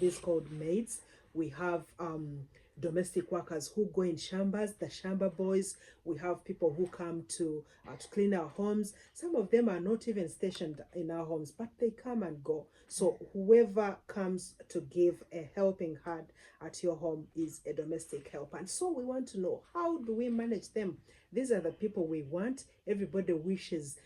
this called maids. We have domestic workers who go in shambas, the shamba boys. We have people who come to clean our homes. Some of them are not even stationed in our homes, but they come and go. So whoever comes to give a helping hand at your home is a domestic helper. And so we want to know, how do we manage them? These are the people we want. Everybody wishes,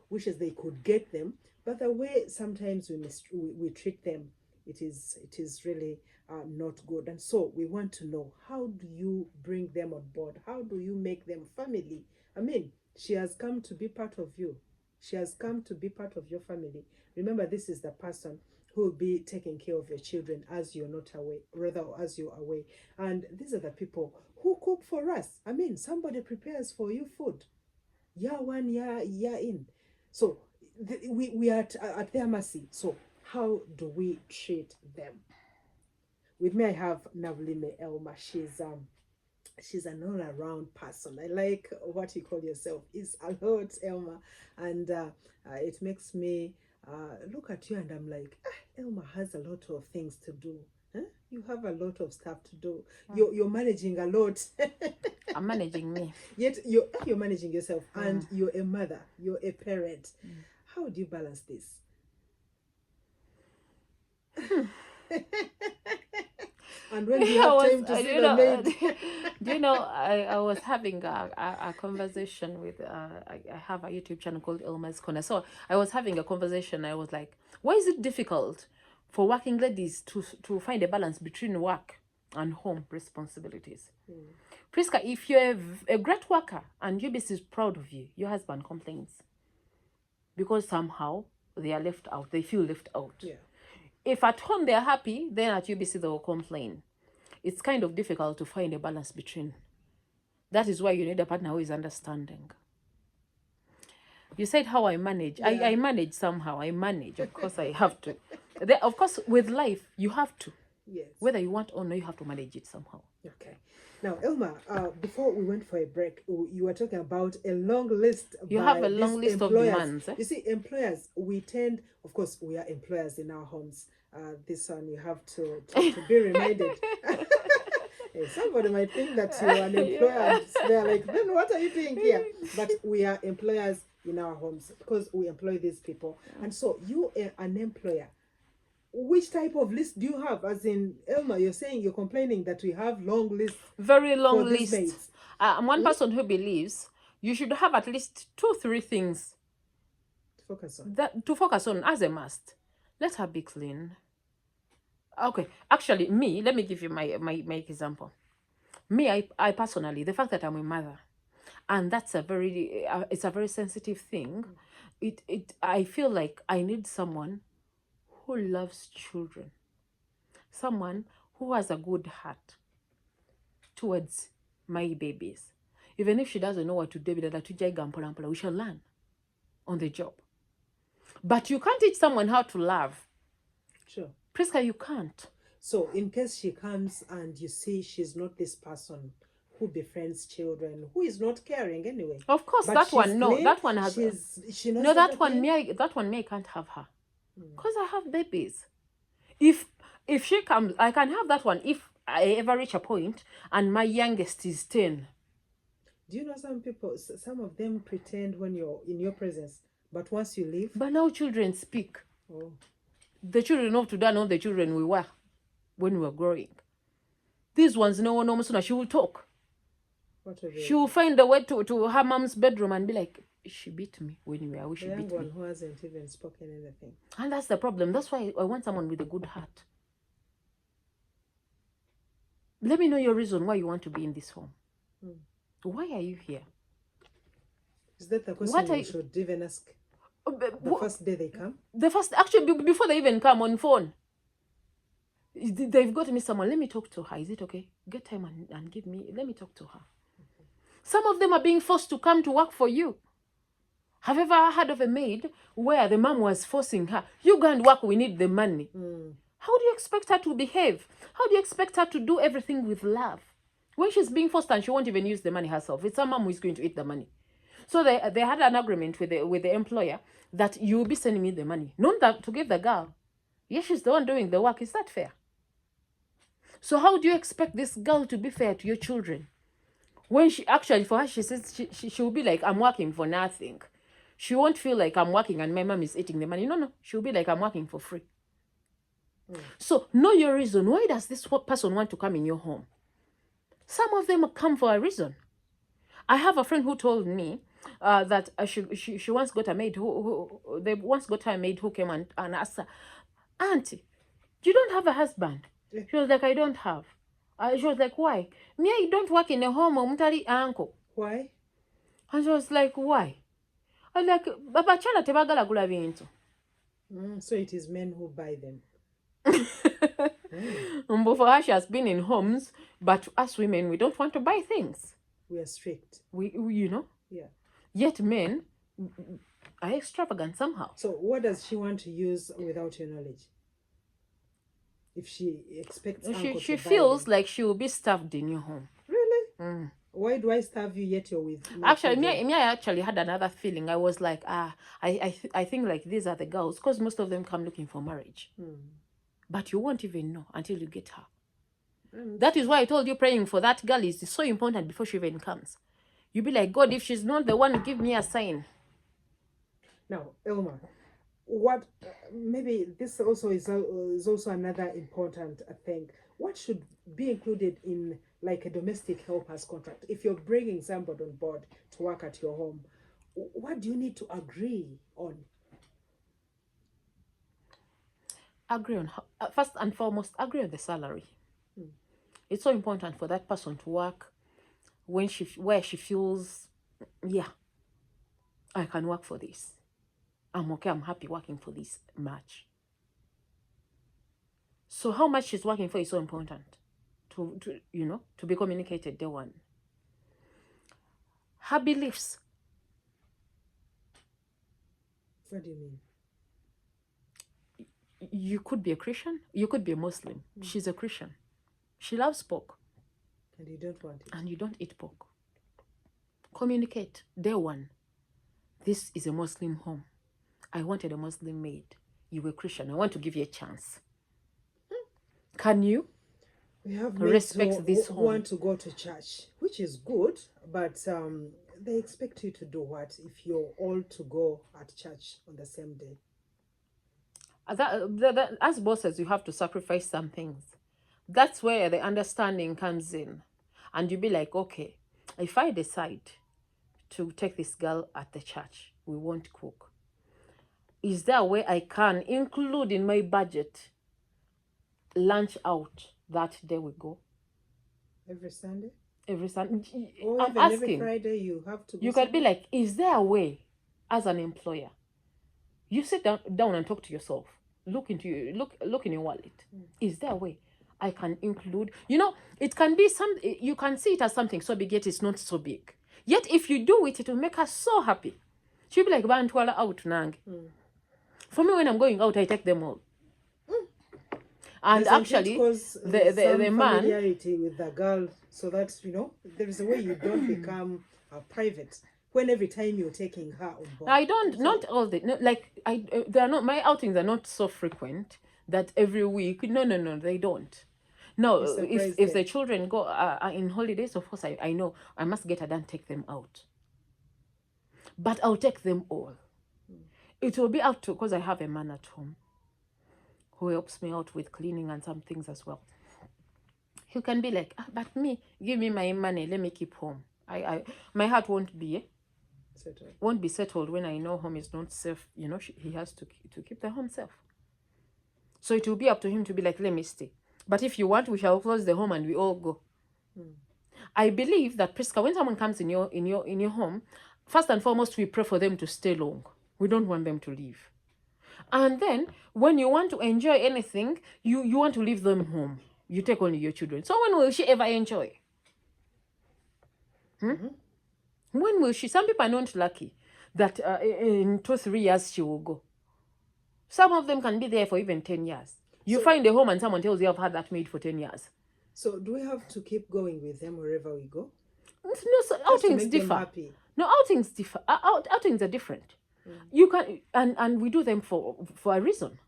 wishes they could get them. But the way sometimes we treat them, it is really not good. And so we want to know, how do you bring them on board? How do you make them family? I mean, she has come to be part of you. She has come to be part of your family. Remember, this is the person who will be taking care of your children as you're not away, rather as you're away. And these are the people who cook for us. I mean, somebody prepares for you food. Year one, year in. So we are at their mercy. So how do we treat them? With me, I have Navlime Elma. She's an all-around person. I like what you call yourself. It's a lot, Elma, and it makes me look at you and I'm like, Elma has a lot of things to do. Huh? You have a lot of stuff to do. You're managing a lot. I'm managing me. Yet you're managing yourself, and you're a mother. You're a parent. How do you balance this? And when do you have time to see the maid? Do you know, I was having a conversation with, I have a YouTube channel called Elma's Corner. So I was having a conversation. I was like, why is it difficult for working ladies to find a balance between work and home responsibilities? Priska, if you're a great worker and UBC is proud of you, your husband complains because somehow they are left out. They feel left out. Yeah. If at home they're happy, then at UBC they will complain. It's kind of difficult to find a balance between. That is why you need a partner who is understanding. You said how I manage. Yeah. I manage somehow. I manage. Of course, I have to. Of course, with life, you have to. Yes. Whether you want or not, you have to manage it somehow. Okay. Now, Elma, before we went for a break, you were talking about a long list. You have a long list of demands. You see, employers, we tend, of course, we are employers in our homes. This one, you have to be reminded. Hey, somebody might think that you're an employer. Yeah. They're like, then what are you doing here? But we are employers in our homes because we employ these people. And so you are an employer. Which type of list do you have? As in, Elma, you're saying, you're complaining that we have long lists. Very long lists. I'm one person who believes you should have at least 2-3 things to focus on as a must. Let her be clean. Okay, actually, me, let me give you my example. Me, I personally, the fact that I'm a mother, and that's it's a very sensitive thing. I feel like I need someone who loves children, someone who has a good heart towards my babies. Even if she doesn't know what to do, we shall learn on the job. But you can't teach someone how to love. Sure. Priska, you can't. So in case she comes and you see she's not this person who befriends children, who is not caring anyway. Of course, that one, no, that one has. She knows no, that one, me, I can't have her. Because I have babies. If she comes, I can have that one if I ever reach a point and my youngest is 10. Do you know some of them pretend when you're in your presence, but once you leave? But now children speak. Oh. The children of today are not the children we were when we were growing. These ones, no sooner she will talk. She will find the way to her mom's bedroom and be like, she beat me when we were. She beat me. Who hasn't even spoken anything. And that's the problem. That's why I want someone with a good heart. Let me know your reason why you want to be in this home. Why are you here? Is that the question you should even ask? The first day they come? Actually, before they even come on phone. They've got me someone. Let me talk to her. Is it okay? Get time and give me. Let me talk to her. Some of them are being forced to come to work for you. Have you ever heard of a maid where the mom was forcing her? You go and work, we need the money. How do you expect her to behave? How do you expect her to do everything with love? When she's being forced and she won't even use the money herself, it's her mom who is going to eat the money. So they had an agreement with the employer that you will be sending me the money. Not that to give the girl. Yes, she's the one doing the work. Is that fair? So how do you expect this girl to be fair to your children? When she actually, for her, she says she'll be like, I'm working for nothing. She won't feel like I'm working and my mom is eating the money. No, she'll be like, I'm working for free. So know your reason. Why does this person want to come in your home? Some of them come for a reason. I have a friend who told me that she once got a maid they once got a maid who came and asked her, Auntie, you don't have a husband? She was like, I don't have. She was like, why? Me, I don't work in a home or mutari uncle. Why? And she was like, why? I was like, Baba Chala tebagala gula bintu. So it is men who buy them. But for her, she has been in homes, but us women, we don't want to buy things. We are strict. We you know? Yeah. Yet men are extravagant somehow. So what does she want to use without your knowledge? If she expects she feels like she will be starved in your home. Really? Why do I starve you yet you're with me? Actually, me I actually had another feeling. I was like, I think like these are the girls, because most of them come looking for marriage. But you won't even know until you get her. That is why I told you praying for that girl is so important before she even comes. You be like, God, if she's not the one, give me a sign. Now, Elma, what maybe this also is also another important thing. What should be included in like a domestic helpers contract? If you're bringing somebody on board to work at your home, what do you need to agree on? Agree on first and foremost, agree on the salary. It's so important for that person to work where she feels, yeah, I can work for this. I'm okay, I'm happy working for this much. So how much she's working for is so important to be communicated day one. Her beliefs. What do you mean? You could be a Christian, you could be a Muslim. She's a Christian. She loves pork. And you don't want it. And you don't eat pork. Communicate day one. This is a Muslim home. I wanted a Muslim maid. You were Christian. I want to give you a chance. Can you respect this home? Want to go to church, which is good, but they expect you to do what if you're all to go at church on the same day? As bosses, you have to sacrifice some things. That's where the understanding comes in. And you be like, okay, if I decide to take this girl at the church, we won't cook. Is there a way I can include in my budget lunch out that day we go? Every Sunday? Every Sunday. Or I'm even asking, every Friday you have to go. You can be like, is there a way as an employer? You sit down and talk to yourself. Look in your wallet. Is there a way I can include? It can be you can see it as something so big, yet it's not so big. Yet if you do it, it will make her so happy. She'll be like, Bantwala out nang. For me, when I'm going out, I take them all. And actually, the man familiarity with the girl, so that there is a way you don't become private. When every time you're taking her on board. I don't, not all the, no, like, they are not, my outings are not so frequent that every week, no, they don't. No, if the children go in holidays, of course, I know, I must get her done, take them out. But I'll take them all. It will be out to, because I have a man at home who helps me out with cleaning and some things as well. He can be like, but me, give me my money, let me keep home. My heart won't be settled when I know home is not safe. He has to keep the home safe. So it will be up to him to be like, let me stay. But if you want, we shall close the home and we all go. I believe that, Priska, when someone comes in your home, first and foremost, we pray for them to stay long. We don't want them to leave. And then when you want to enjoy anything, you want to leave them home. You take only your children. So when will she ever enjoy? When will she? Some people are not lucky that in 2-3 years she will go. Some of them can be there for even 10 years. You find a home and someone tells you I've had that maid for 10 years. So do we have to keep going with them wherever we go? No, so outings differ. No, outings differ. Outings are different. You can and we do them for a reason.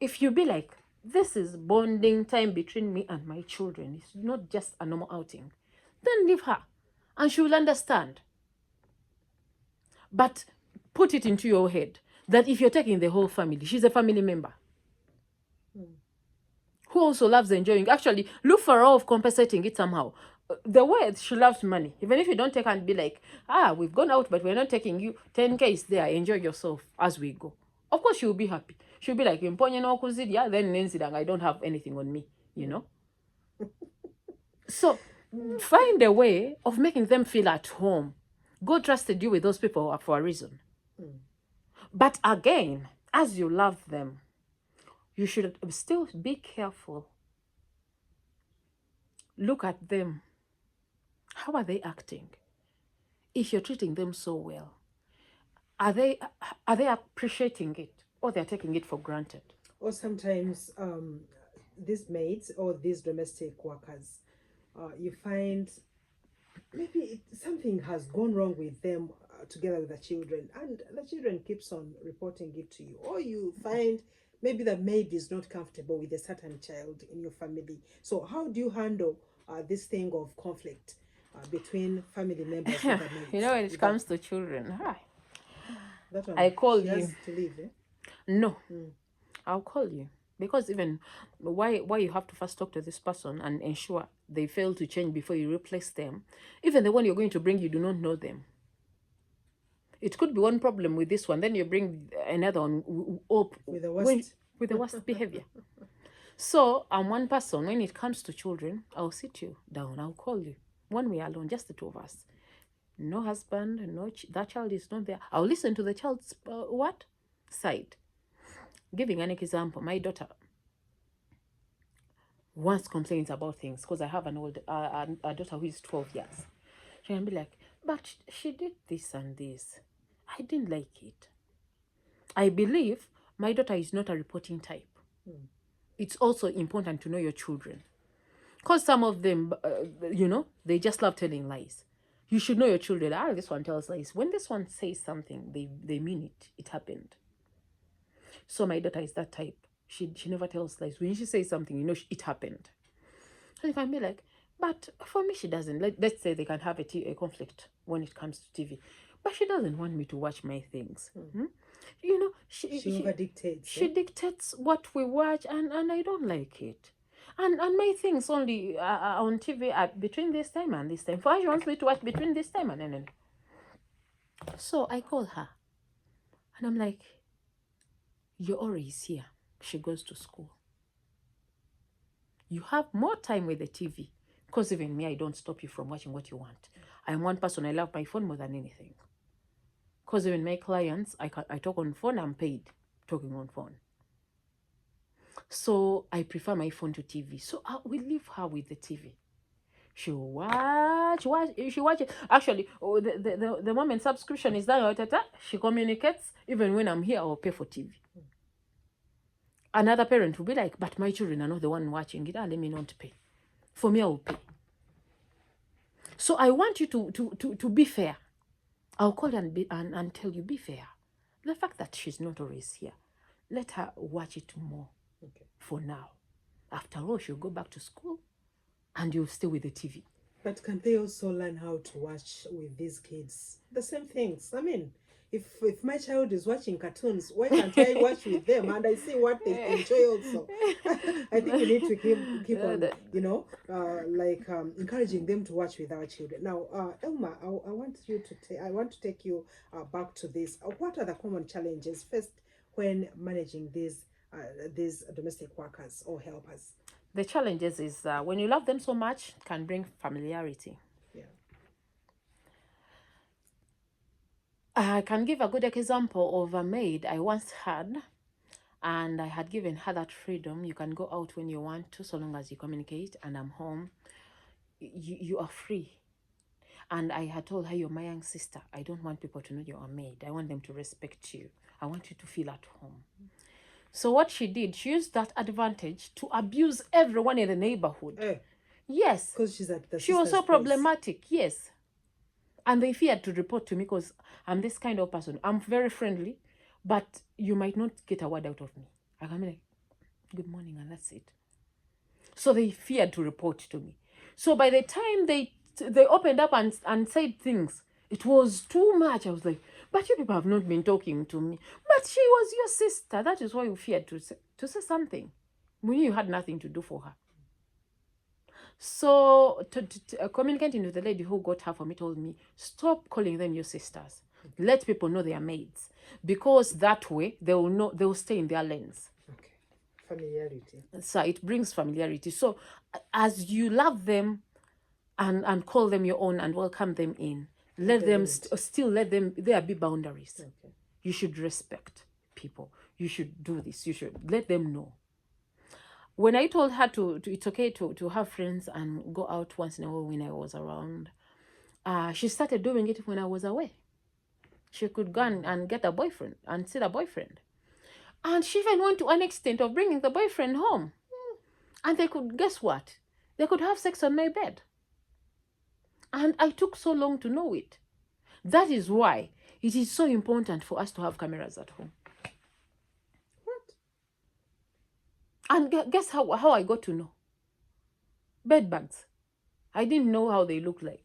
If you be like, this is bonding time between me and my children. It's not just a normal outing. Then leave her and she will understand. But put it into your head that if you're taking the whole family, she's a family member who also loves enjoying. Actually, look for a way of compensating it somehow. The way she loves money, even if you don't take her and be like, we've gone out, but we're not taking you. 10K is there. Enjoy yourself as we go. Of course, she will be happy. She'll be like, then I don't have anything on me, you know? So find a way of making them feel at home. God trusted you with those people for a reason. But again, as you love them, you should still be careful. Look at them. How are they acting? If you're treating them so well, are they appreciating it, or they're taking it for granted? Or sometimes these maids or these domestic workers, you find maybe something has gone wrong with them together with the children, and the children keeps on reporting it to you. Or you find maybe the maid is not comfortable with a certain child in your family. So how do you handle this thing of conflict between family members with the maids? You know, when it comes to children, that one, I call she you. has to leave, eh? No, I'll call you. Because even why you have to first talk to this person and ensure they fail to change before you replace them. Even the one you're going to bring, you do not know them. It could be one problem with this one, then you bring another one with the worst behavior. So I'm one person. When it comes to children, I'll sit you down. I'll call you when we are alone, just the two of us. No husband, that child is not there. I'll listen to the child's side. Giving an example, my daughter once complains about things because I have a daughter who is 12 years. She can be like, but she did this and this. I didn't like it. I believe my daughter is not a reporting type. It's also important to know your children. Because some of them, they just love telling lies. You should know your children. This one tells lies. When this one says something, they mean it. It happened. So my daughter is that type. She never tells lies. When she says something, it happened. So you can be like, but for me, she doesn't. Let's say they can have a conflict when it comes to TV. But she doesn't want me to watch my things. She over-dictates. She dictates what we watch, and I don't like it. And my things only on TV are between this time and this time. For her, she wants me to watch between this time and then. So I call her. And I'm like, your Ori is here. She goes to school. You have more time with the TV. Because even me, I don't stop you from watching what you want. I'm one person, I love my phone more than anything. Because even my clients, I talk on phone, I'm paid talking on phone. So I prefer my phone to TV. So we leave her with the TV. She'll watch it. Actually, the moment subscription is done, she communicates. Even when I'm here, I'll pay for TV. Another parent will be like, but my children are not the one watching it. Let me not pay. For me, I will pay. So I want you to be fair. I'll call and tell you, be fair. The fact that she's not always here, let her watch it more. Okay. For now. After all, she'll go back to school and you'll stay with the TV. But can they also learn how to watch with these kids? The same things. I mean, if my child is watching cartoons, why can't I watch with them and I see what they enjoy also? I think we need to keep on, encouraging them to watch with our children. Now, Elma, I want to take you back to this. What are the common challenges first when managing these domestic workers or helpers? The challenges is when you love them so much, it can bring familiarity. Yeah. I can give a good example of a maid I once had, and I had given her that freedom. You can go out when you want to, so long as you communicate, and I'm home. You are free. And I had told her, you're my young sister. I don't want people to know you're a maid. I want them to respect you. I want you to feel at home. So what she did, she used that advantage to abuse everyone in the neighborhood. Yes. Because she's at the She was so problematic, yes. And they feared to report to me because I'm this kind of person. I'm very friendly, but you might not get a word out of me. I can be like, good morning, and that's it. So they feared to report to me. So by the time they opened up and said things, it was too much. I was like, but you people have not been talking to me. But she was your sister. That is why you feared to say something. We knew you had nothing to do for her. So communicating with the lady who got her for me told me, stop calling them your sisters. Let people know they are maids, because that way they will know, they will stay in their lanes. Okay. Familiarity. So it brings familiarity. So as you love them and call them your own and welcome them in, let them still let them, there be boundaries. Okay. You should respect people. You should do this. You should let them know. When I told her to it's okay to have friends and go out once in a while when I was around, she started doing it when I was away. She could go and get a boyfriend and see the boyfriend. And she even went to an extent of bringing the boyfriend home. And they could, guess what? They could have sex on my bed. And I took so long to know it. That is why it is so important for us to have cameras at home. And guess how I got to know? Bed bugs. I didn't know how they look like.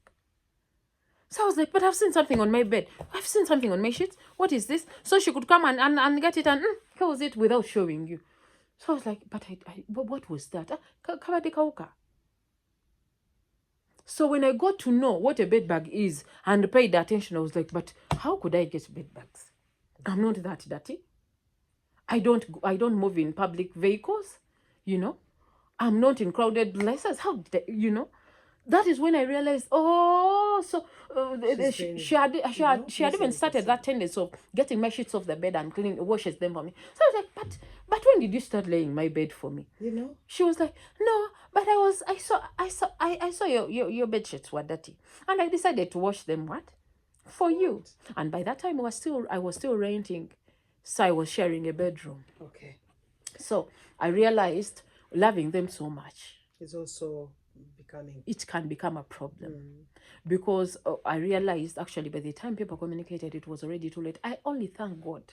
So I was like, but I've seen something on my bed. I've seen something on my sheets. What is this? So she could come and get it and close it without showing you. So I was like, but what was that? So when I got to know what a bed bug is and paid attention, I was like, but how could I get bed bugs? I'm not that dirty. I don't move in public vehicles, you know. I'm not in crowded places. How did I, you know? That is when I realized, oh, so she had even started that tendency of getting my sheets off the bed and washes them for me. So I was like, but when did you start laying my bed for me? You know? She was like, no, but I saw your bed sheets were dirty, and I decided to wash them. What? For you. And by that time I was still renting, so I was sharing a bedroom. Okay. So I realized loving them so much is also becoming, it can become a problem. Because I realized actually by the time people communicated, it was already too late. I only thank God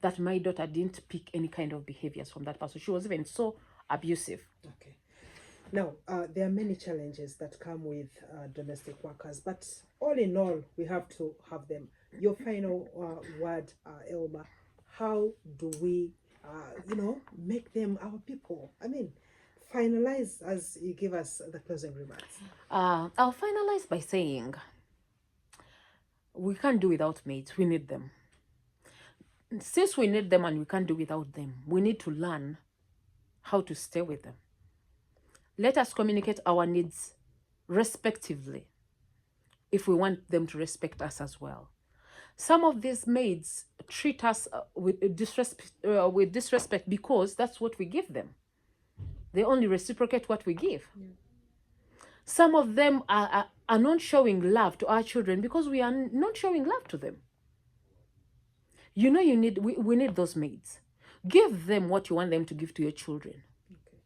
that my daughter didn't pick any kind of behaviors from that person. She was even so abusive. Okay. Now, there are many challenges that come with domestic workers, but all in all, we have to have them. Your final word, Elma, how do we, make them our people? I mean, finalize as you give us the closing remarks. I'll finalize by saying we can't do without maids. We need them. Since we need them and we can't do without them, we need to learn how to stay with them. Let us communicate our needs respectively if we want them to respect us as well. Some of these maids treat us with disrespect because that's what we give them. They only reciprocate what we give. Yeah. Some of them are not showing love to our children because we are not showing love to them. You know, we need those maids. Give them what you want them to give to your children. Okay.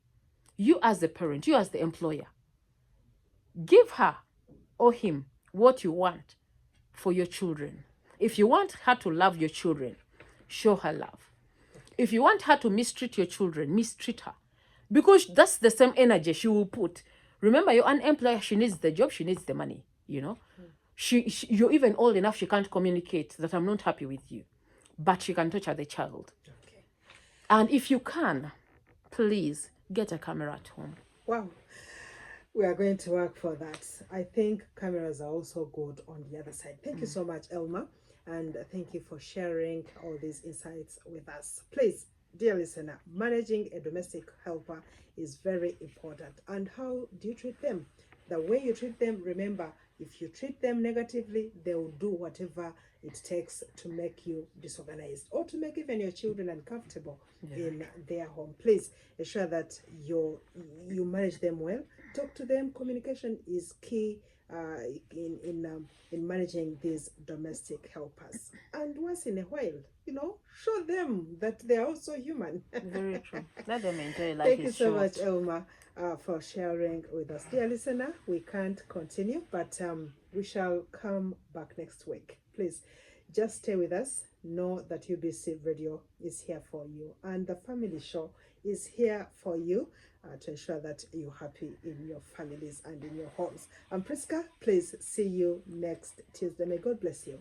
You as the parent, you as the employer, give her or him what you want for your children. If you want her to love your children, show her love. If you want her to mistreat your children, mistreat her. Because that's the same energy she will put. Remember, you're an employer, she needs the job, she needs the money, you know. You're even old enough, she can't communicate that I'm not happy with you. But she can torture the child. Okay. And if you can, please get a camera at home. Wow. We are going to work for that. I think cameras are also good on the other side. Thank you so much, Elma. And thank you for sharing all these insights with us. Please, dear listener, managing a domestic helper is very important. And how do you treat them? The way you treat them, remember, if you treat them negatively, they will do whatever it takes to make you disorganized or to make even your children uncomfortable in their home. Please ensure that you manage them well. Talk to them. Communication is key in managing these domestic helpers. And once in a while, show them that they are also human. Very true. Let them enjoy life. Thank you so much, Elma, for sharing with us. Dear listener, we can't continue, but we shall come back next week. Please, just stay with us. Know that UBC Radio is here for you. And the family show is here for you to ensure that you're happy in your families and in your homes. I'm Priska. Please see you next Tuesday. May God bless you.